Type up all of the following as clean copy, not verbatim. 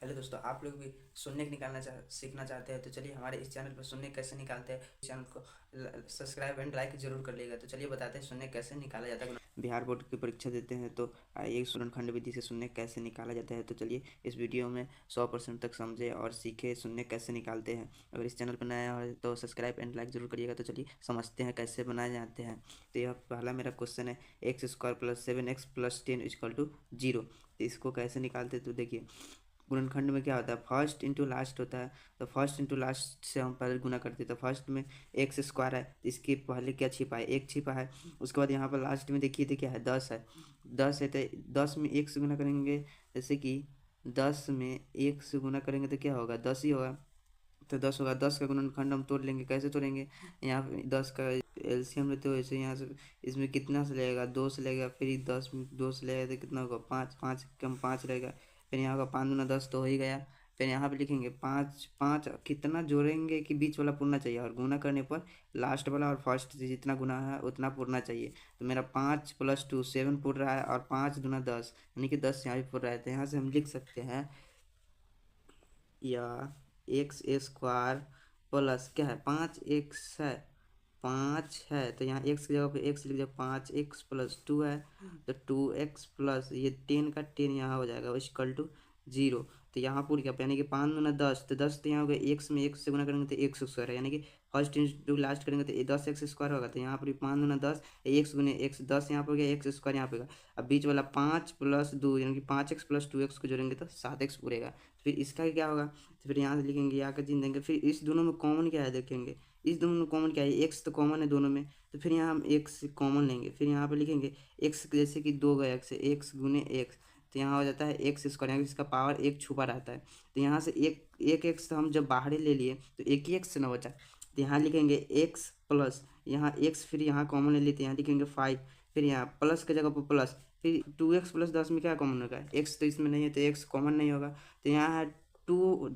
Hello दोस्तों, आप लोग भी शून्य निकालना सीखना चाहते हैं तो चलिए हमारे इस चैनल पर शून्य कैसे निकालते हैं। चैनल को सब्सक्राइब एंड लाइक जरूर कर लीजिएगा। तो चलिए बताते हैं शून्य कैसे निकाला जाता है। बिहार बोर्ड की परीक्षा देते हैं तो एक शून्यखंड विधि से शून्य कैसे निकाला जाता है। तो चलिए इस वीडियो में 100% तक समझे और सीखे शून्य कैसे निकालते हैं। अगर इस चैनल पर नया है तो सब्सक्राइब एंड लाइक जरूर करिएगा। तो चलिए समझते हैं कैसे बनाए जाते हैं। तो यह पहला मेरा क्वेश्चन है, x² + 7x + 10 = 0। तो इसको कैसे निकालते हैं तो देखिए, गुणनखंड में क्या होता है, फर्स्ट इंटू लास्ट होता है। तो फर्स्ट इंटू लास्ट से हम पहले गुना करते हैं। तो फर्स्ट में x² है, इसके पहले क्या छिपा है, एक छिपा है। उसके बाद यहाँ पर लास्ट में देखिए तो क्या है, 10 है। 10 है तो 10 में 1 से गुना करेंगे, जैसे कि 10 में 1 से गुना करेंगे तो क्या होगा, 10 ही होगा। तो 10 होगा। 10 का गुणनखंड हम तोड़ लेंगे। कैसे तोड़ेंगे, यहाँ पे 10 का एलसीएम लेते हुए ऐसे यहाँ से इसमें कितना से लगेगा, 2 से लगेगा। फिर 10 में 2 से लगेगा तो कितना होगा, 5। 5 कम 5 रहेगा। फिर यहाँ होगा 5 दूना 10 तो हो ही गया। फिर यहाँ पे लिखेंगे 5। 5 कितना जोड़ेंगे कि बीच वाला पुरना चाहिए, और गुना करने पर लास्ट वाला और फर्स्ट से जितना गुना है उतना पुरना चाहिए। तो मेरा 5 + 2 7 पुर रहा है, और 5 दूना 10 यानी कि 10 यहाँ भी पुर रहा है। तो यहाँ से हम लिख सकते हैं, या x² प्लस क्या है, 5x है, 5 है। तो यहाँ x की जगह पे x लिख दिया, 5x + 2 है। तो 2x प्लस ये 10 का 10 यहाँ हो जाएगा, = 0। तो यहाँ पूरी क्या, यानी कि 5 दूना 10। तो 10 तो यहाँ हो गया, x में 1 से गुना करेंगे तो x² है, यानी कि फर्स्ट इंटू लास्ट करेंगे तो 10x² होगा। तो यहाँ पर 5 दूना 10, x गुने x 10 यहाँ पर गया, x² यहाँ पे गया। अब बीच वाला 5 + 2 यानी कि 5x + 2x को जोड़ेंगे तो 7x पूरेगा। फिर इसका क्या होगा, तो फिर यहाँ से लिखेंगे, यहाँ का चिन्ह देंगे। फिर इस दोनों में कॉमन क्या है देखेंगे, इस दोनों में कॉमन क्या है, एक्स तो कॉमन है दोनों में। तो फिर यहाँ हम एक्स कॉमन लेंगे। फिर यहाँ पे लिखेंगे एक्स, जैसे कि 2 गया एक्स, एक्स गुने एक्स। तो यहाँ हो जाता है x², यहाँ इसका पावर 1 छुपा रहता है। तो यहाँ से एक एक्स तो हम जब बाहर ही ले लिए तो एक ही एक्स ना बचा। तो यहाँ लिखेंगे एक्स प्लस यहाँ एक्स, फिर यहाँ कॉमन ले लेते हैं, यहाँ लिखेंगे 5। फिर यहाँ प्लस की जगह पर प्लस, फिर 2x + 10 में क्या कॉमन होगा, एक्स तो इसमें नहीं है तो एक्स कॉमन नहीं होगा। तो यहाँ है 2,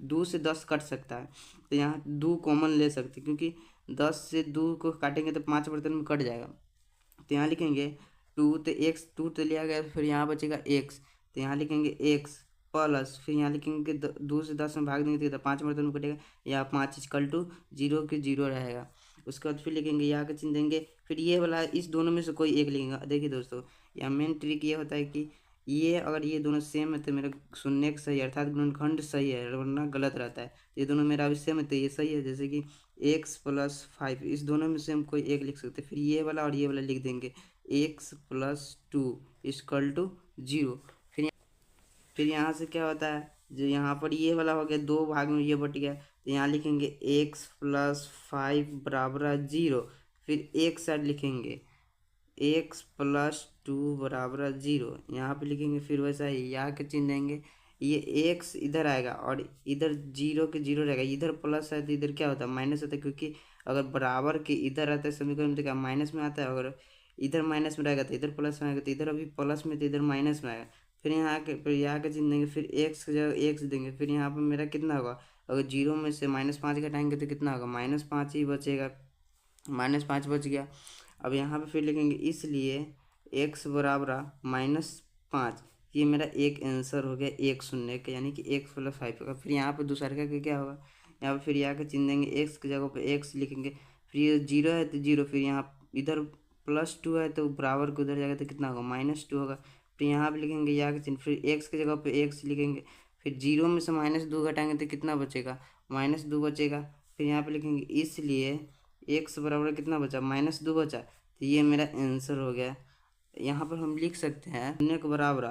2 से 10 कट सकता है। तो यहाँ 2 कॉमन ले सकते हैं, क्योंकि 10 से 2 को काटेंगे तो 5 बर्तन में कट जाएगा। तो यहाँ लिखेंगे 2, तो एक्स 2 तो लिया गया, फिर यहाँ बचेगा एक्स। तो यहाँ लिखेंगे एक्स प्लस, फिर यहाँ लिखेंगे 2 से 10 में भाग देंगे तो 5 बर्तन में कटेगा, या 5 = 0 के 0 रहेगा। उसके बाद फिर लिखेंगे, यहाँ का चिन्ह देंगे। फिर ये वाला, इस दोनों में से कोई एक लिखेंगे। देखिए दोस्तों, यहाँ मेन ट्रिक ये होता है कि ये अगर ये दोनों सेम है तो मेरा शून्य सही है, अर्थात गुणनखंड सही है, वरना गलत रहता है। ये दोनों मेरा अभी सेम है तो ये सही है, जैसे कि x + 5, इस दोनों में से हम कोई एक लिख सकते हैं। फिर ये वाला और ये वाला लिख देंगे, x + 2 = 0। फिर यहाँ से क्या होता है, जो यहाँ पर ये वाला हो गया, 2 भाग में ये बट गया। तो यहाँ लिखेंगे x + 5 = 0। फिर एक साइड लिखेंगे x + 2 = 0, यहाँ पे लिखेंगे। फिर वैसा ही यहाँ के चिन्ह देंगे, ये x इधर आएगा और इधर 0 के 0 रहेगा। इधर प्लस है तो इधर क्या होता है, माइनस होता है, क्योंकि अगर बराबर के इधर आता है समीकरण में तो क्या माइनस में आता है। अगर इधर माइनस में रहेगा तो इधर प्लस में आएगा, तो इधर अभी प्लस में तो इधर माइनस में आएगा। फिर यहाँ के चिन्ह देंगे, फिर x की जगह x देंगे। फिर यहाँ पर मेरा कितना होगा, अगर 0 में से -5 घटाएंगे तो कितना होगा, -5 ही बचेगा, -5 बच गया। अब यहाँ पे फिर लिखेंगे, इसलिए x बराबर -5। ये मेरा एक आंसर हो गया एक शून्य का, यानी कि x + 5 का। फिर यहाँ पे दूसरे का क्या होगा, यहाँ पे फिर यहाँ का चिन्ह देंगे, x की जगह पे x लिखेंगे। फिर ये 0 है तो 0, फिर यहाँ इधर +2 है तो बराबर को उधर जाएगा तो कितना होगा, -2 होगा। फिर यहाँ पे लिखेंगे यहाँ का चिन्ह, फिर x की जगह पे x लिखेंगे। फिर 0 में से -2 घटाएंगे तो कितना बचेगा, -2 बचेगा। फिर यहाँ पे लिखेंगे, इसलिए x बराबर कितना बचा, -2 बचा। तो ये मेरा आंसर हो गया। यहाँ पर हम लिख सकते हैं शून्य के बराबर,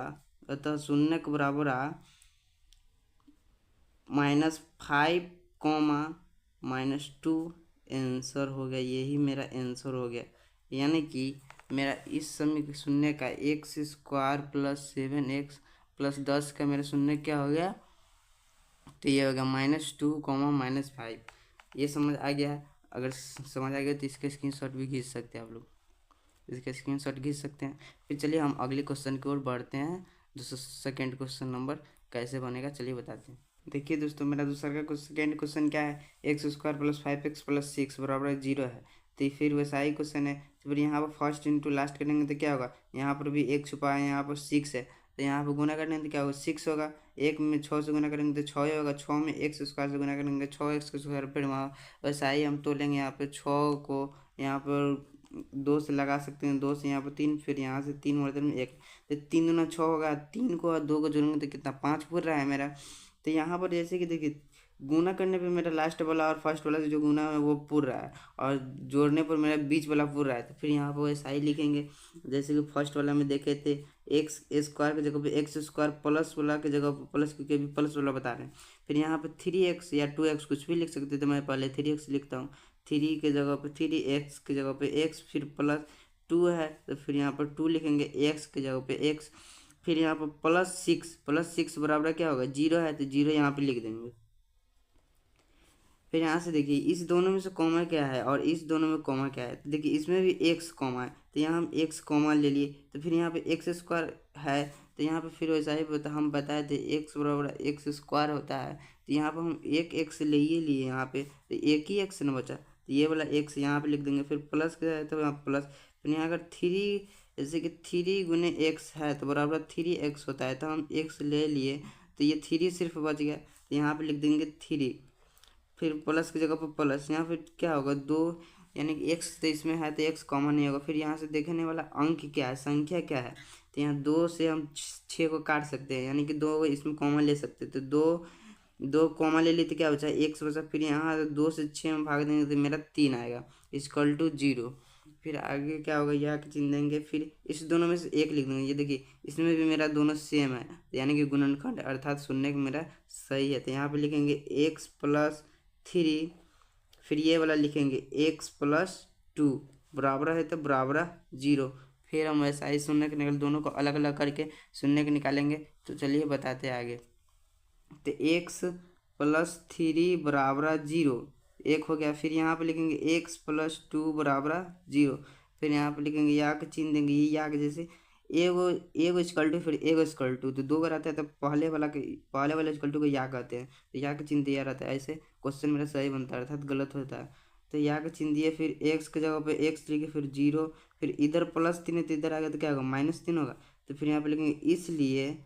अतः शून्य के बराबर -5, -2 आंसर हो गया। यही मेरा आंसर हो गया, यानी कि मेरा इस समीकरण शून्य का x² + 7x + 10 का मेरा शून्य क्या हो गया, तो ये हो गया -2, -5। ये समझ आ गया। अगर समझ आ गया तो इसका स्क्रीनशॉट भी खींच सकते हैं आप लोग, इसका स्क्रीनशॉट खींच सकते हैं। फिर चलिए हम अगले क्वेश्चन की ओर बढ़ते हैं। दोस्तों सेकेंड क्वेश्चन नंबर कैसे बनेगा चलिए बताते हैं। देखिए दोस्तों, मेरा दूसरा का सेकेंड क्वेश्चन क्या है, x² + 5x + 6 = 0 है। तो फिर वैसा ही क्वेश्चन है। तो फिर यहाँ पर फर्स्ट इंटू लास्ट करेंगे तो क्या होगा, यहाँ पर भी एक छुपा है, यहाँ पर 6 है। तो यहाँ पे गुना करने तो क्या होगा 6 होगा। एक में 6 से गुना करेंगे तो 6 ही होगा। 6 में एक्स स्क्वायर से गुना करेंगे 6x²। फिर वहाँ वैसा ही हम तोलेंगे यहाँ पे 6 को यहाँ पर 2 से लगा सकते हैं। 2 से यहाँ पर 3, फिर यहाँ से 3 और 1, तो 3 दूना 6 होगा। 3 को और 2 को जोड़ेंगे तो कितना 5 पूर रहा है मेरा। तो यहाँ पर जैसे कि देखिए गुना करने पे मेरा लास्ट वाला और फर्स्ट वाला जो गुना है वो पूर रहा है, और जोड़ने पर मेरा बीच वाला पूर रहा है। तो फिर यहाँ पर वैसा ही लिखेंगे जैसे कि फर्स्ट वाला में देखे थे एक्स स्क्वायर की जगह पे x² प्लस वाला की जगह पे प्लस, क्योंकि अभी प्लस वाला बता रहे हैं। फिर यहाँ पे 3x या 2x कुछ भी लिख सकते थे, मैं पहले 3x लिखता हूँ। 3 के जगह पे 3x की जगह पे x, फिर प्लस 2 है तो फिर यहाँ पर 2 लिखेंगे, x की जगह पे x, फिर यहाँ पर +6 बराबर क्या होगा 0 है तो 0 यहाँ पे लिख देंगे। फिर यहाँ से देखिए इस दोनों में से कॉमा क्या है और इस दोनों में कॉमा क्या है, तो देखिए इसमें भी x कॉमा है तो यहाँ हम x कॉमा ले लिए। तो फिर यहाँ पे x² है तो यहाँ पे फिर वैसा ही हम बताए थे x बराबर x² होता है। तो यहाँ पर हम एक x ले ही लिए यहाँ पे, तो एक ही x न बचा तो ये वाला x यहाँ पे लिख देंगे। फिर प्लस क्या है तो यहाँ प्लस, फिर यहाँ अगर 3 जैसे कि 3 गुने x है तो बराबर 3x होता है, तो हम x ले लिए तो ये 3 सिर्फ बच गया तो यहाँ पे लिख देंगे 3। फिर प्लस की जगह पर प्लस, यहाँ पे क्या होगा 2, यानी कि x तो इसमें है तो x कॉमन नहीं होगा। फिर यहाँ से देखने वाला अंक क्या है, संख्या क्या है, तो यहाँ 2 से हम 6 को काट सकते हैं, यानी कि 2 इसमें कॉमन ले सकते हैं। तो 2 कॉमन ले लिए तो क्या बचा x बचा। फिर यहाँ 2 से 6 में भाग देंगे तो मेरा 3 आएगा =0। फिर आगे क्या होगा यहाँ के चिन्ह देंगे, फिर इस दोनों में से एक लिख देंगे। ये देखिए इसमें भी मेरा दोनों सेम है, यानी कि गुणनखंड अर्थात शून्य मेरा सही है। तो यहाँ पे लिखेंगे x+3, फिर ये वाला लिखेंगे x+2 बराबर है तो बराबर 0। फिर हम ऐसा ही शून्य के निकल दोनों को अलग अलग करके शून्य के निकालेंगे। तो चलिए बताते हैं आगे। तो x+3 बराबर 0 एक हो गया। फिर यहाँ पे लिखेंगे x+2 बराबर 0। फिर यहाँ पे लिखेंगे या के चिन्ह देंगे, ये या के जैसे एगो =, फिर एगो = तो 2 का रहता है तो पहले वाला = को या कहते हैं, तो या के चिन्ह दिया रहता है। ऐसे क्वेश्चन मेरा सही बनता है अर्थात गलत होता है। तो या के चिन्ह दिए, फिर x की जगह पे x लिखे, फिर 0, फिर इधर +3 है तो इधर आ गया तो क्या होगा -3 होगा। तो फिर यहाँ पे लिखेंगे इसलिए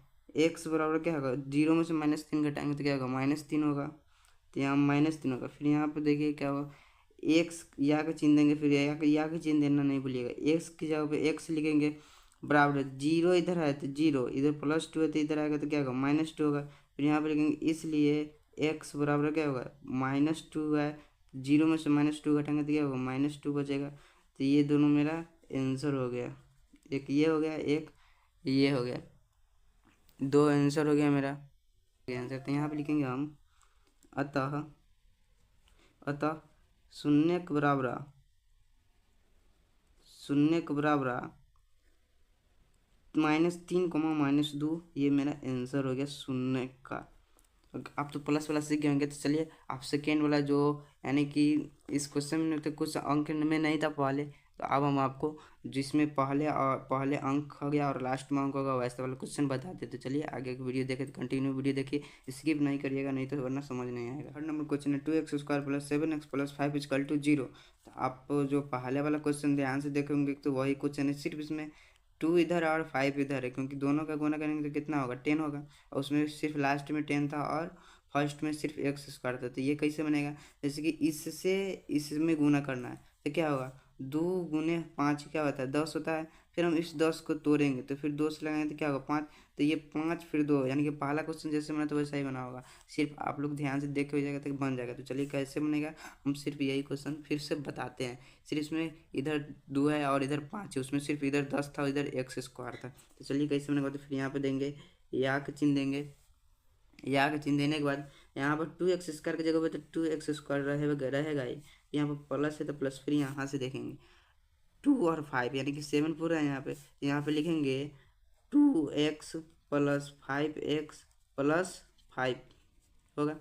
x बराबर क्या होगा 0 में से -3 घटाएंगे तो क्या होगा -3 होगा। तो यहाँ -3 होगा। फिर यहाँ पे देखिए क्या होगा x या का चिन्ह देंगे, फिर या का चिन्ह देना नहीं भूलिएगा। x की जगह पे x लिखेंगे बराबर 0 इधर है तो 0, इधर +2 है तो इधर आएगा तो क्या होगा -2 होगा। फिर यहाँ पे लिखेंगे इसलिए x बराबर क्या होगा -2 है, 0 में से -2 घटाएंगे तो क्या होगा -2 बचेगा। तो ये दोनों मेरा आंसर हो गया, एक ये हो गया एक ये हो गया, 2 आंसर हो गया मेरा आंसर। तो यहाँ पे लिखेंगे हम अतः शून्य के बराबर -3, -2, ये मेरा आंसर हो गया शून्य का। आप तो प्लस वाला सीख गए होंगे। तो चलिए आप सेकेंड वाला जो, यानी कि इस क्वेश्चन में तो कुछ अंक में नहीं था पहले, तो अब हम आपको जिसमें पहले अंक हो गया और लास्ट में अंक होगा वैसे वाला क्वेश्चन बताते। तो चलिए आगे की वीडियो देखे, तो कंटिन्यू वीडियो देखिए, स्किप नहीं करिएगा, नहीं तो वरना समझ नहीं आएगा। थर्ड नंबर क्वेश्चन है 2x² + 7x + 5 = 0। तो आप जो पहले वाला क्वेश्चन ध्यान से देखेंगे तो वही क्वेश्चन है, सिर्फ इसमें 2 इधर और 5 इधर है, क्योंकि दोनों का गुना करेंगे तो कितना होगा 10 होगा, और उसमें सिर्फ लास्ट में 10 था और फर्स्ट में सिर्फ x² था। तो ये कैसे बनेगा, जैसे कि इससे इसमें गुना करना है तो क्या होगा 2 गुने 5 क्या होता है 10 होता है। फिर हम इस 10 को तोड़ेंगे तो फिर 2 से लगाएंगे तो क्या होगा 5, तो ये 5 फिर 2, यानी कि पहला क्वेश्चन जैसे बना तो वैसा ही बना होगा, सिर्फ आप लोग ध्यान से देखे हो जाएगा तो बन जाएगा। तो चलिए कैसे बनेगा हम सिर्फ यही क्वेश्चन फिर से बताते हैं। सिर्फ इसमें इधर 2 है और इधर 5 है, उसमें सिर्फ इधर 10 था और इधर x² था। तो चलिए कैसे बनेगा, तो फिर यहाँ पे देंगे या का चिन्ह देंगे। या का चिन्ह देने के बाद यहाँ पर 2x² की जगह पे तो 2x² रहेगा ही, यहाँ पर प्लस है तो प्लस, फिर यहाँ से देखेंगे 2 और 5 यानी कि 7 पूरा है यहाँ पे लिखेंगे 2x + 5x + 5 होगा,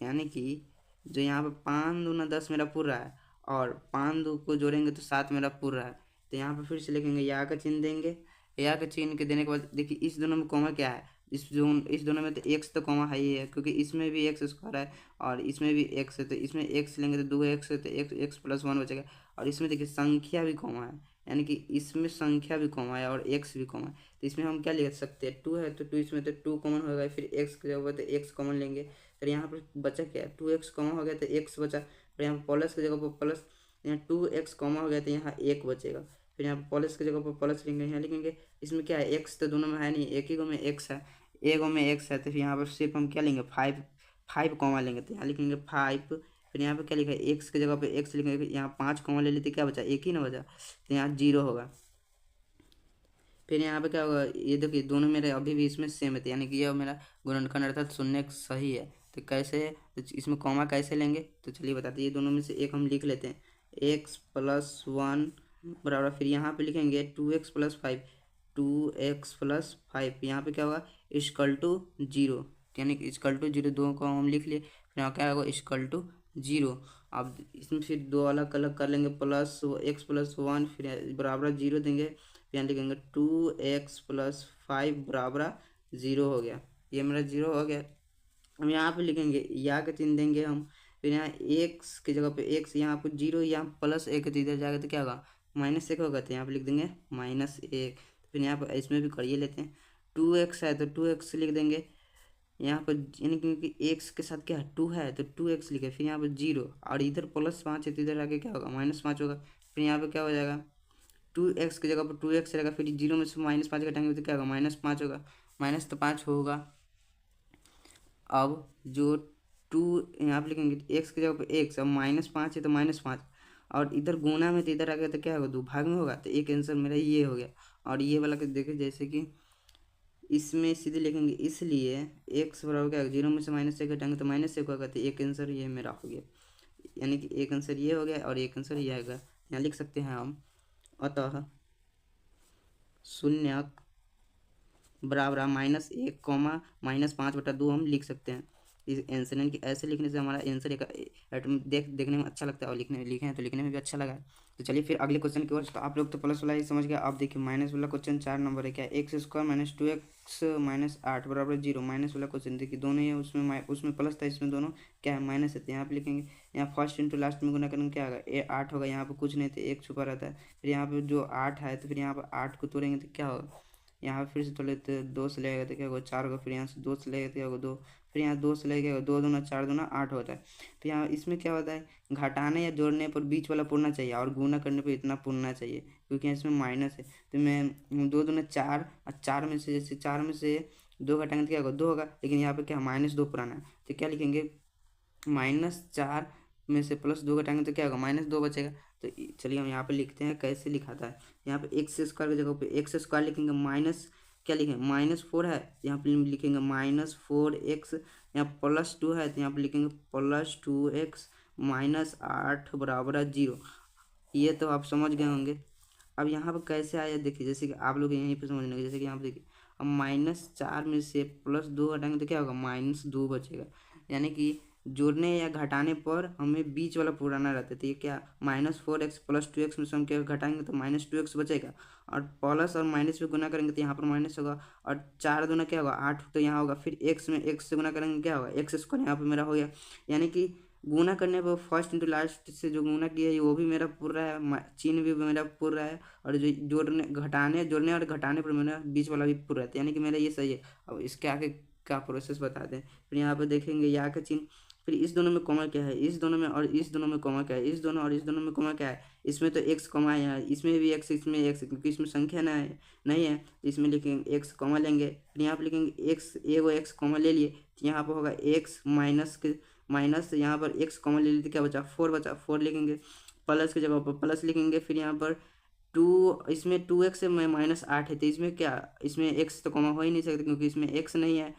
यानी कि जो यहाँ पे 5 दूना 10 मेरा पूरा है और 5 2 को जोड़ेंगे तो 7 मेरा पूरा है। तो यहाँ पे फिर से लिखेंगे या का चिन्ह देंगे। या का चिन्ह के देने के बाद देखिए इस दोनों में कॉमा क्या है, इस दोनों में तो x तो कॉमा है ही है, क्योंकि इसमें भी x² है और इसमें भी x है। तो इसमें x लेंगे तो 2x है तो x + 1 बचेगा, और इसमें देखिए संख्या भी कॉमा है, यानी कि इसमें संख्या भी कॉमा है और एक्स भी कॉमा है, तो इसमें हम क्या लिख सकते हैं, 2 है तो 2 इसमें तो 2 कॉमन होगा, फिर एक्स की जगह पर तो एक्स कॉमन लेंगे, तो यहाँ पर बचा क्या, 2x कॉमन हो गया तो एक्स बचा, फिर यहाँ पर प्लस की जगह पर प्लस, यहाँ 2x कॉमन हो गया तो यहाँ एक बचेगा, फिर यहाँ पर प्लस की जगह पर प्लस लिखेंगे, यहाँ लिखेंगे इसमें क्या है, एक्स तो दोनों में है नहीं, एक ही गो में एक्स है, एक गो में एक्स है, तो फिर यहाँ पर सिर्फ हम क्या लेंगे, 5 कॉमा लेंगे, तो यहाँ लिखेंगे 5, फिर यहाँ पे क्या लिखा है, एक्स की जगह पे एक्स लिखेंगे, यहाँ 5 कॉमा ले लेते क्या बचा, एक ही ना बचा, तो यहाँ 0 होगा। फिर यहाँ पे क्या होगा, ये देखिए दोनों मेरे अभी भी इसमें सेम है, तो यानी कि ये मेरा गुणनखंड अर्थात शून्य सही है। तो कैसे है, तो इसमें कॉमा कैसे लेंगे, तो चलिए बताते हैं, ये दोनों में से एक हम लिख लेते हैं, x+1 बराबर, फिर यहाँ पे लिखेंगे 2x+5, 2x+5, यहाँ पे क्या होगा, =0, यानी कि =0, दो को हम लिख लिए, फिर यहाँ क्या होगा, =0। अब इसमें फिर दो अलग अलग कर लेंगे, +x+1 फिर बराबर 0 देंगे, यहाँ लिखेंगे 2x+5 बराबर 0 हो गया, ये मेरा 0 हो गया। हम यहाँ पे लिखेंगे या के चिन्ह देंगे हम, फिर यहाँ एक्स की जगह पे एक्स, यहाँ पे 0, यहाँ +1 तो इधर जाएगा तो क्या होगा, -1 होगा, तो यहाँ पे लिख देंगे -1, फिर यहाँ पर इसमें भी करिए लेते हैं, 2x है तो 2x लिख देंगे यहाँ पर, यानी क्योंकि एक्स के साथ क्या है 2 है तो 2x लिखे, फिर यहाँ पर 0 और इधर +5 है तो इधर आके क्या होगा -5 होगा, फिर यहाँ पे क्या हो जाएगा, 2x की जगह पर 2x रहेगा, फिर 0 में से -5 घटाएंगे तो क्या होगा, -5 होगा, माइनस तो 5 होगा। अब जो 2 यहाँ पे लिखेंगे x की जगह पर x, अब -5 है तो -5, और इधर गुना में तो इधर आ गया तो क्या होगा, 2 भाग में होगा, तो एक आंसर मेरा ये हो गया। और ये वाला के देखिए, जैसे कि इसमें सीधे लिखेंगे, इसलिए x बराबर क्या होगा, 0 में से -1 घटाएंगे तो -1 होगा, तो एक आंसर ये मेरा हो गया, यानी कि एक आंसर ये हो गया और एक आंसर ये आएगा। यहाँ लिख सकते हैं हम, अतः शून्यक बराबर -1, -5/2 हम लिख सकते हैं इस आंसर, यानी कि ऐसे लिखने से हमारा आंसर एक देखने में अच्छा लगता है, और लिखे हैं तो लिखने में भी अच्छा लगा है। तो चलिए फिर अगले क्वेश्चन की ओर, तो आप लोग तो प्लस वाला ही समझ गया, आप देखिए माइनस वाला क्वेश्चन 4 नंबर है, क्या x² - 2x - 8 बराबर 0, माइनस वाला क्वेश्चन देखिए दोनों ही है, उसमें प्लस था, इसमें दोनों क्या है माइनस है, तो यहाँ पे लिखेंगे, यहाँ फर्स्ट इंटू लास्ट में गुना करेंगे क्या होगा, 8 होगा, यहाँ पे कुछ नहीं तो एक छुपा रहता है, फिर यहाँ पे जो 8 है तो फिर यहाँ पर 8 को तोड़ेंगे तो क्या होगा, यहाँ फिर से तोड़े तो 2 से लगेगा तो क्या होगा 4 होगा, फिर यहाँ से 2 से लगेगा तो क्या होगा 2, फिर यहाँ 2 से लगेगा 2 दूना 4 दूना 8 होता है। तो यहाँ इसमें क्या होता है, घटाने या जोड़ने पर बीच वाला पुरना चाहिए और गुना करने पर इतना पुरना चाहिए, क्योंकि इसमें माइनस है, तो मैं 2 दूना 4, और 4 में से जैसे 4 में से 2 घटाएंगे तो क्या होगा 2 होगा, लेकिन यहाँ पे क्या -2 पुराना है, तो क्या लिखेंगे, -4 में से +2 घटाएंगे तो क्या होगा -2 बचेगा। तो चलिए हम यहाँ पे लिखते हैं कैसे लिखाता है, यहाँ पे x² की जगह पे x² लिखेंगे, माइनस क्या लिखेंगे -4 है, यहाँ पे लिखेंगे -4x, यहाँ +2 है तो यहाँ पे लिखेंगे +2x, -8 बराबर 0। ये तो आप समझ गए होंगे। अब यहाँ पर कैसे आया देखिए, जैसे कि आप लोग यहीं पे समझ लेंगे, जैसे कि यहाँ पे देखिए, अब -4 में से +2 घटाएंगे तो क्या होगा -2 बचेगा, यानी कि जोड़ने या घटाने पर हमें बीच वाला पुराना रहता है, तो ये क्या -4x +2x में से हम क्या घटाएंगे तो -2x बचेगा, और प्लस और माइनस में गुना करेंगे तो यहाँ पर माइनस होगा, और 4 दूना क्या होगा 8, तो यहाँ होगा, फिर x में x से गुना करेंगे क्या होगा x², यहाँ पर मेरा हो गया, यानी कि गुना करने पर फर्स्ट इंटू लास्ट से जो गुना किया है वो भी मेरा पूरा है, चिन्ह भी मेरा पूरा है, और जो जोड़ने और घटाने पर मेरा बीच वाला भी पूरा है, यानी कि मेरा ये सही है। अब इसके आगे का प्रोसेस बता दें, फिर यहाँ पर देखेंगे या का चिन्ह, फिर इस दोनों में कॉमा क्या है, इस दोनों में और इस दोनों में कॉमा क्या है, इस दोनों और इस दोनों में कॉमा क्या है, इसमें तो x कॉमा है, इसमें भी x, इसमें x, क्योंकि इसमें संख्या ना है नहीं है, तो इसमें लिखेंगे x कॉमा लेंगे, फिर यहाँ पर लिखेंगे x, एगो x कॉमा ले लिए, तो यहाँ पर होगा x माइनस यहाँ पर x कॉमन ले लेते क्या बचा 4 बचा, 4 लिखेंगे, प्लस की जगह पर प्लस लिखेंगे, फिर यहाँ पर 2, इसमें 2x से -8 है, तो इसमें क्या, इसमें x तो कॉमा हो ही नहीं सकता क्योंकि इसमें x नहीं है,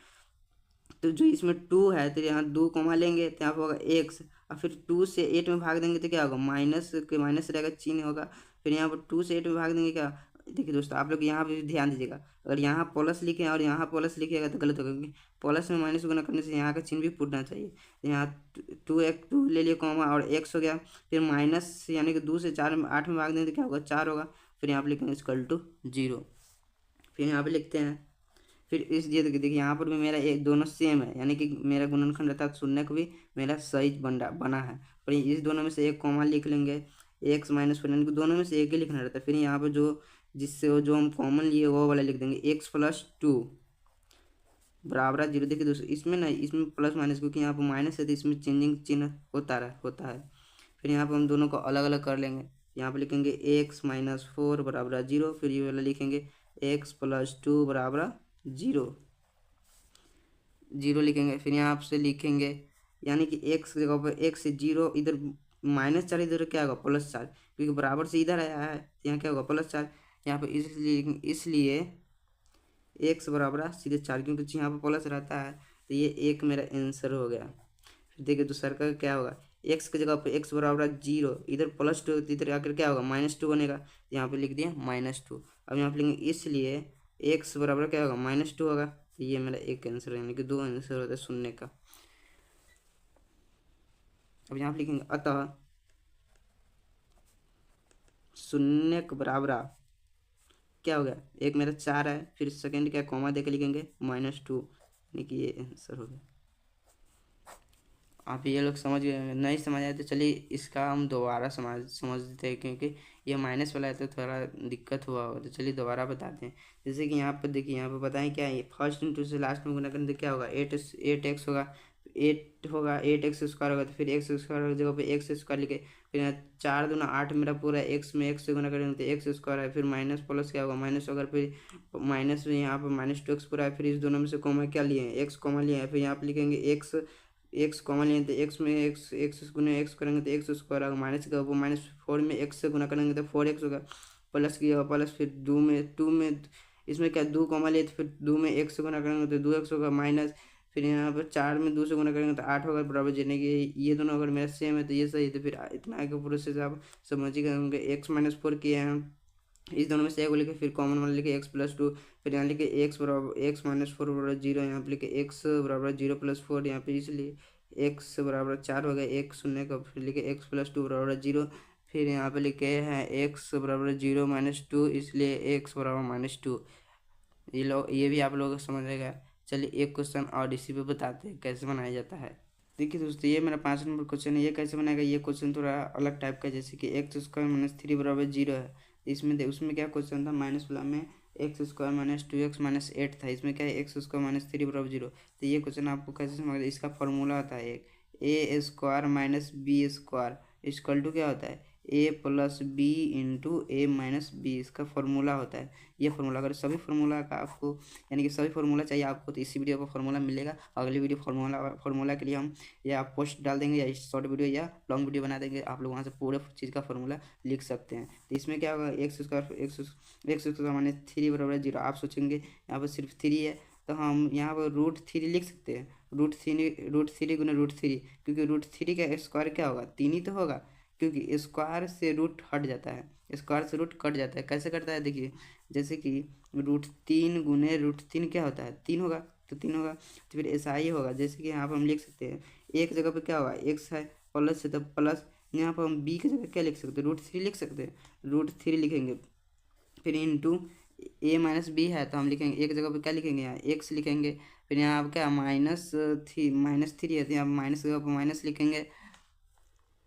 तो जो इसमें 2 है तो यहाँ 2 कॉमा लेंगे तो यहाँ पर होगा x, और फिर 2 से 8 में भाग देंगे तो क्या होगा माइनस के माइनस रहेगा, चिन्ह होगा, फिर यहाँ पर 2 से 8 में भाग देंगे क्या, देखिए दोस्तों आप लोग यहाँ पे भी ध्यान दीजिएगा, अगर यहाँ प्लस लिखे और यहाँ प्लस लिखिएगा तो गलत होगा, क्योंकि प्लस में माइनस गुना करने से यहाँ का चिन्ह भी फूटना चाहिए, यहाँ 2 ले लिए कॉमा और x हो गया, फिर माइनस यानी कि 2 से 8 में भाग देंगे तो क्या होगा 4 होगा, फिर यहाँ पर लिखेंगे =0, फिर यहाँ पर लिखते हैं, फिर इस ये देखिए यहाँ पर भी मेरा एक दोनों सेम है, यानी कि मेरा गुणनखंड अर्थात शून्य को भी मेरा सही बना है, और इस दोनों में से एक कॉमा लिख लेंगे, एक्स माइनस फोर, यानी कि दोनों में से एक ही लिखना रहता है। फिर यहाँ पे जो जिससे जो हम कॉमन लिए वो वाला लिख देंगे, एक्स प्लस टू बराबर जीरो। देखिए दोस्तों इसमें ना, इसमें प्लस माइनस क्योंकि यहाँ पर माइनस है तो इसमें चेंजिंग चिन्ह होता है। फिर यहाँ पर हम दोनों को अलग अलग कर लेंगे। यहाँ पर लिखेंगे एक्स माइनस फोर बराबर जीरो, फिर ये वाला लिखेंगे एक्स प्लस टू बराबर जीरो लिखेंगे। फिर यहाँ से लिखेंगे यानी कि एक्स की जगह पर एक्स से जीरो, इधर माइनस चार, इधर क्या होगा प्लस चार, क्योंकि बराबर से इधर आया है यहाँ क्या होगा प्लस चार। यहाँ पर इसलिए एक्स बराबर सीधे चार, क्योंकि यहाँ पर प्लस रहता है तो ये एक मेरा आंसर हो गया। फिर देखिए दूसरा का क्या होगा, एक्स की जगह पर एक्स बराबर जीरो, इधर प्लस टू, इधर आकर क्या होगा माइनस टू बनेगा, यहाँ पे लिख दिया माइनस टू। अब यहाँ पे लिखेंगे इसलिए एक्स बराबर क्या होगा माइनस टू होगा। तो ये मेरा एक आंसर है, यानी कि दो आंसर होता है शून्य का। अब यहाँ पे लिखेंगे अतः शून्य के बराबर क्या हो गया, एक मेरा चार है, फिर सेकंड क्या कॉमा देके लिखेंगे माइनस टू, यानी कि ये आंसर हो गया। आप ये लोग समझ गए, नहीं समझ आए तो चलिए इसका हम दोबारा समझ देते हैं, क्योंकि ये माइनस वाला है तो थोड़ा दिक्कत हुआ हो। तो चलिए दोबारा बताते हैं। जैसे कि यहाँ पर देखिए, यहाँ पर बताएं क्या है, फर्स्ट इंटू से लास्ट में गुना करने तो क्या होगा, एट एक्स होगा, एट एक्स स्क्वायर होगा, तो फिर एक्स स्क्वायर की जगह पे एक्स स्क्वायर लिखे। फिर यहाँ चार दूना आठ मेरा पूरा एक्स में एक्स से गुना करेंगे तो एक्स स्क्वायर है, फिर माइनस प्लस क्या होगा माइनस होगा, फिर माइनस में यहाँ पर माइनस टू एक्स पूरा है, फिर इस दोनों में से कॉमा क्या लिए हैं एक्स कॉमा लिए हैं, फिर यहाँ पे लिखेंगे एक्स कॉमन लिए तो एक्स में एक्स गुना एक्स करेंगे तो एक्स स्क्वायर होगा, माइनस का वो माइनस फोर में एक्स से गुना करेंगे तो फोर एक्स होगा, प्लस की प्लस, फिर टू में इसमें क्या दो कॉमन लिए तो फिर दो में एक्स से गुना करेंगे तो दो एक्स होगा माइनस, फिर यहाँ पर चार में दो से गुना करेंगे तो आठ होगा बराबर, यानी कि ये दोनों अगर मेरा सेम है तो ये सही है। तो फिर इतना आगे प्रोसेस आप समझिएगा, होंगे एक्स माइनस फोर किए हैं इस दोनों में से एक को लिखे, फिर कॉमन वाला लिखे एक्स प्लस टू, फिर यहाँ लिखे एक्स बराबर एक्स माइनस फोर बराबर जीरो, यहाँ पे लिखे एक्स बराबर जीरो प्लस फोर, यहाँ पे इसलिए एक्स बराबर चार हो गया, एक शून्य का, फिर लिखे एक्स प्लस टू बराबर जीरो, फिर यहाँ पे लिखे हैं एक्स बराबर जीरो माइनस टू, इसलिए एक्स बराबर माइनस टू। ये भी आप लोग समझेगा। चलिए एक क्वेश्चन और इसी पे बताते हैं कैसे बनाया जाता है। देखिए दोस्तों ये मेरा 5 नंबर क्वेश्चन है, ये कैसे बनाएगा, ये क्वेश्चन थोड़ा अलग टाइप का है। जैसे कि एक्स स्क्वायर माइनस थ्री बराबर जीरो है, इसमें उसमें क्या क्वेश्चन था माइनस वाला में x square minus two x minus eight था, इसमें क्या है एक्स स्क्वायर माइनस थ्री बराबर जीरो। तो ये क्वेश्चन आपको कैसे समझ, इसका फॉर्मूला होता है एक A square minus B square equal to क्या होता है A plus B into A minus B, इसका फॉर्मूला होता है। ये फॉर्मूला अगर सभी फॉर्मूला का आपको यानी कि सभी फॉर्मूला चाहिए आपको तो इसी वीडियो का फॉर्मूला मिलेगा। अगली वीडियो फॉर्मूला के लिए हम या पोस्ट डाल देंगे या शॉर्ट वीडियो या लॉन्ग वीडियो बना देंगे, आप लोग वहाँ से पूरे चीज़ का फॉर्मूला लिख सकते हैं। तो इसमें क्या होगा एक्स स्क्वायर माने थ्री बराबर जीरो, आप सोचेंगे यहाँ पर सिर्फ थ्री है तो हम यहाँ पर रूट थ्री लिख सकते हैं, रूट थ्री गुना रूट थ्री, क्योंकि रूट थ्री का स्क्वायर क्या होगा तीन ही तो होगा, क्योंकि स्क्वायर से रूट हट जाता है, स्क्वायर से रूट कट जाता है। कैसे कटता है देखिए, जैसे कि रूट तीन गुने रूट तीन क्या होता है तीन होगा, तो तीन होगा तो फिर ऐसा ही होगा। जैसे कि यहाँ पर हम लिख सकते हैं एक जगह पे क्या होगा एक्स है प्लस से तो प्लस, यहाँ पर हम बी की जगह क्या लिख सकते हैं रूट थ्री लिख सकते हैं, रूट थ्री लिखेंगे, फिर इंटू ए माइनस बी है तो हम लिखेंगे एक जगह पे क्या लिखेंगे यहाँ एक्स लिखेंगे, फिर यहाँ आप क्या माइनस थ्री है तो यहाँ माइनस जगह पर माइनस लिखेंगे,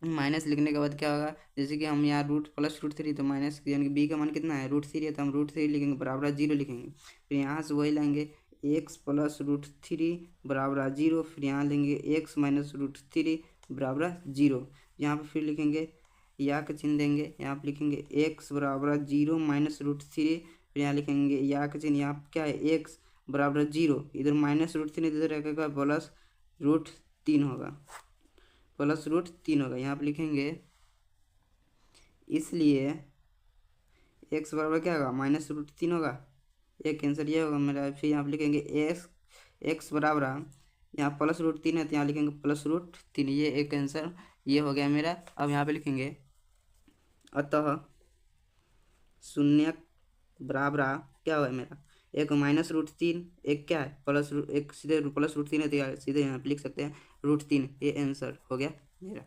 माइनस लिखने के बाद क्या होगा जैसे कि हम यहाँ रूट प्लस रूट थ्री तो माइनस यानी कि बी का मान कितना है रूट थ्री है तो हम रूट थ्री लिखेंगे बराबर जीरो लिखेंगे, फिर यहाँ से वही लाएंगे एक्स प्लस रूट थ्री बराबर जीरो, फिर यहाँ लेंगे एक्स माइनस रूट थ्री बराबर जीरो, यहाँ पर फिर लिखेंगे या का चिन्ह देंगे, यहाँ पर लिखेंगे एक्स बराबर जीरो माइनस रूट थ्री, फिर यहाँ लिखेंगे या का चिन्ह, यहाँ क्या है एक्स बराबर जीरो, इधर माइनस रूट थ्री इधर रखेगा प्लस रूट तीन होगा, प्लस रूट तीन होगा, यहाँ पर लिखेंगे इसलिए एक्स बराबर क्या होगा माइनस रूट तीन होगा, एक आंसर ये होगा मेरा। फिर यहाँ पर लिखेंगे एक्स बराबर यहाँ प्लस रूट तीन है तो यहाँ लिखेंगे प्लस रूट तीन, ये एक आंसर ये हो गया मेरा। अब यहाँ पे लिखेंगे अतः शून्य बराबर क्या होगा मेरा एक माइनस रूट तीन, एक क्या है प्लस रूट, एक सीधे प्लस रूट तीन है तो सीधे यहाँ पे लिख सकते हैं रूट तीन, ये आंसर हो गया मेरा।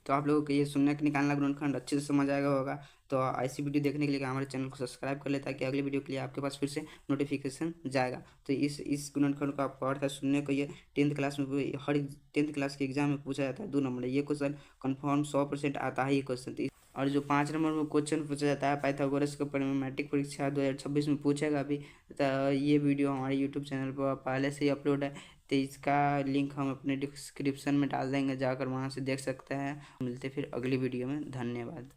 तो आप लोगों को ये शून्य निकालना गुणनखंड अच्छे से समझ आएगा होगा। तो ऐसी वीडियो देखने के लिए हमारे चैनल को सब्सक्राइब कर ले, ताकि अगली वीडियो के लिए आपके पास फिर से नोटिफिकेशन जाएगा। तो इस गुणनखंड का आपको अर्थ है शून्य को ये 10th क्लास में हर 10th क्लास के एग्जाम में पूछा जाता है 2 नंबर। ये क्वेश्चन कन्फर्म 100% आता है ये क्वेश्चन। और जो 5 नंबर में क्वेश्चन पूछा जाता है पाइथागोरस के ऊपर में मैट्रिक परीक्षा 2026 में पूछेगा अभी। तो ये वीडियो हमारे यूट्यूब चैनल पर पहले से ही अपलोड है, तो इसका लिंक हम अपने डिस्क्रिप्शन में डाल देंगे, जाकर वहाँ से देख सकते हैं। मिलते फिर अगली वीडियो में। धन्यवाद।